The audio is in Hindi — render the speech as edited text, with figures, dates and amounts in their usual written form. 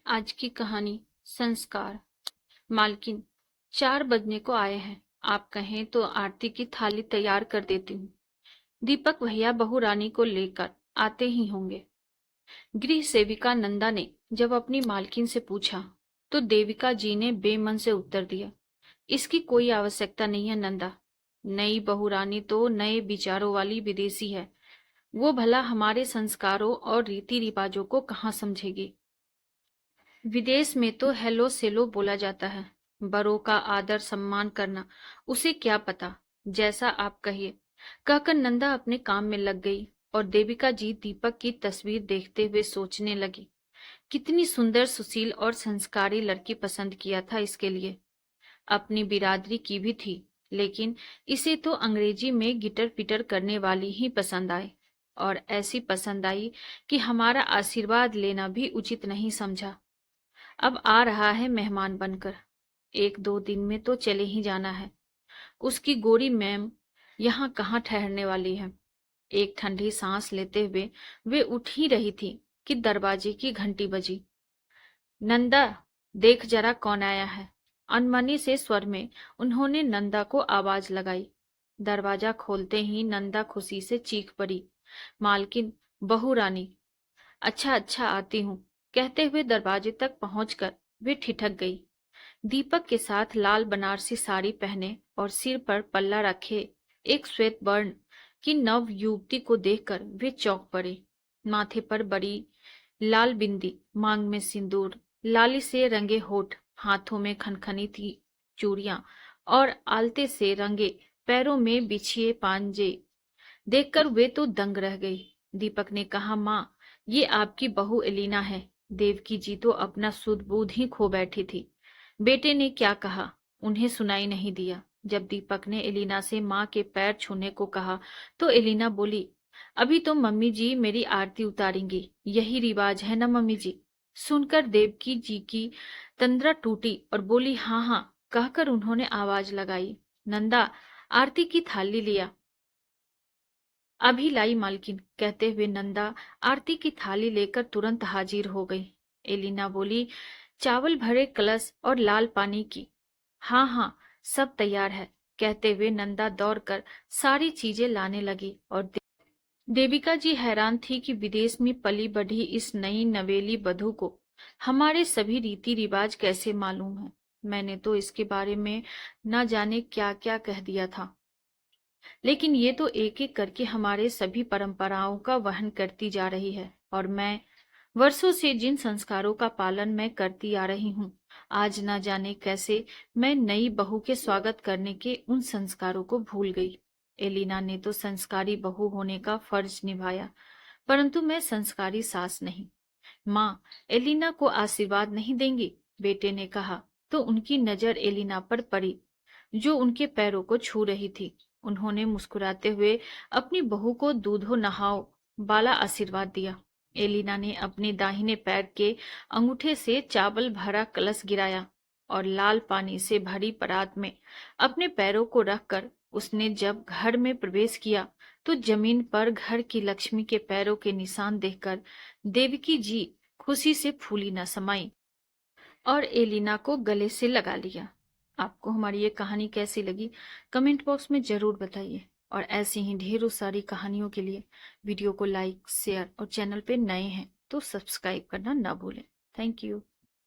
आज की कहानी संस्कार। मालकिन, 4 बजने को आए हैं। आप कहें तो आरती की थाली तैयार कर देती हूँ। दीपक भैया बहू रानी को लेकर आते ही होंगे। गृह सेविका नंदा ने जब अपनी मालकिन से पूछा तो देविका जी ने बेमन से उत्तर दिया, इसकी कोई आवश्यकता नहीं है नंदा। नई बहू रानी तो नए विचारों वाली विदेशी है। वो भला हमारे संस्कारों और रीति रिवाजों को कहाँ समझेगी। विदेश में तो हेलो सेलो बोला जाता है। बड़ों का आदर सम्मान करना उसे क्या पता। जैसा आप कहिए, कहकर नंदा अपने काम में लग गई और देविका जी दीपक की तस्वीर देखते हुए सोचने लगी, कितनी सुंदर सुशील और संस्कारी लड़की पसंद किया था इसके लिए। अपनी बिरादरी की भी थी, लेकिन इसे तो अंग्रेजी में गिटर पिटर करने वाली ही पसंद आए, और ऐसी पसंद आई कि हमारा आशीर्वाद लेना भी उचित नहीं समझा। अब आ रहा है मेहमान बनकर, 1-2 दिन में तो चले ही जाना है। उसकी गोरी मैम यहाँ कहाँ ठहरने वाली है। एक ठंडी सांस लेते हुए वे उठ ही रही थी कि दरवाजे की घंटी बजी। नंदा, देख जरा कौन आया है। अनमनी से स्वर में उन्होंने नंदा को आवाज लगाई। दरवाजा खोलते ही नंदा खुशी से चीख पड़ी, मालकिन, बहू रानी। अच्छा अच्छा, आती हूँ, कहते हुए दरवाजे तक पहुंचकर वे ठिठक गई। दीपक के साथ लाल बनारसी साड़ी पहने और सिर पर पल्ला रखे एक श्वेत वर्ण की नव युवती को देखकर वे चौंक पड़े। माथे पर बड़ी लाल बिंदी, मांग में सिंदूर, लाली से रंगे होठ, हाथों में खनखनी थी चूड़ियां और आलते से रंगे पैरों में बिछिए पांजे देखकर वे तो दंग रह गई। दीपक ने कहा, माँ, ये आपकी बहू एलिना है। देवकी जी तो अपना सुध बुध ही खो बैठी थी। बेटे ने क्या कहा उन्हें सुनाई नहीं दिया। जब दीपक ने एलिना से माँ के पैर छूने को कहा तो एलिना बोली, अभी तो मम्मी जी मेरी आरती उतारेंगी, यही रिवाज है ना मम्मी जी। सुनकर देवकी जी की तंद्रा टूटी और बोली, हाँ हाँ कहकर उन्होंने आवाज लगाई, नंदा, आरती की थाली लिया। अभी लाई मालकिन, कहते हुए नंदा आरती की थाली लेकर तुरंत हाजिर हो गई। एलिना बोली, चावल भरे कलश और लाल पानी की। हाँ हाँ, सब तैयार है, कहते हुए नंदा दौड़कर सारी चीजें लाने लगी। और देविका जी हैरान थी कि विदेश में पली बढ़ी इस नई नवेली बधू को हमारे सभी रीति रिवाज कैसे मालूम है। मैंने तो इसके बारे में न जाने क्या क्या कह दिया था, लेकिन ये तो एक एक करके हमारे सभी परंपराओं का वहन करती जा रही है। और मैं वर्षों से जिन संस्कारों का पालन मैं करती आ रही हूँ, आज न जाने कैसे मैं नई बहू के स्वागत करने के उन संस्कारों को भूल गई। एलिना ने तो संस्कारी बहू होने का फर्ज निभाया, परंतु मैं संस्कारी सास नहीं। माँ, एलिना को आशीर्वाद नहीं देंगी? बेटे ने कहा तो उनकी नजर एलिना पर पड़ी, जो उनके पैरों को छू रही थी। उन्होंने मुस्कुराते हुए अपनी बहू को दूधो नहाओ वाला आशीर्वाद दिया। एलिना ने अपने दाहिने पैर के अंगूठे से चावल भरा कलश गिराया और लाल पानी से भरी परात में अपने पैरों को रखकर उसने जब घर में प्रवेश किया तो जमीन पर घर की लक्ष्मी के पैरों के निशान देखकर देवकी जी खुशी से फूली न समाई और एलिना को गले से लगा लिया। आपको हमारी ये कहानी कैसी लगी कमेंट बॉक्स में जरूर बताइए, और ऐसी ही ढेरों सारी कहानियों के लिए वीडियो को लाइक, शेयर और चैनल पे नए हैं तो सब्सक्राइब करना ना भूलें। Thank you.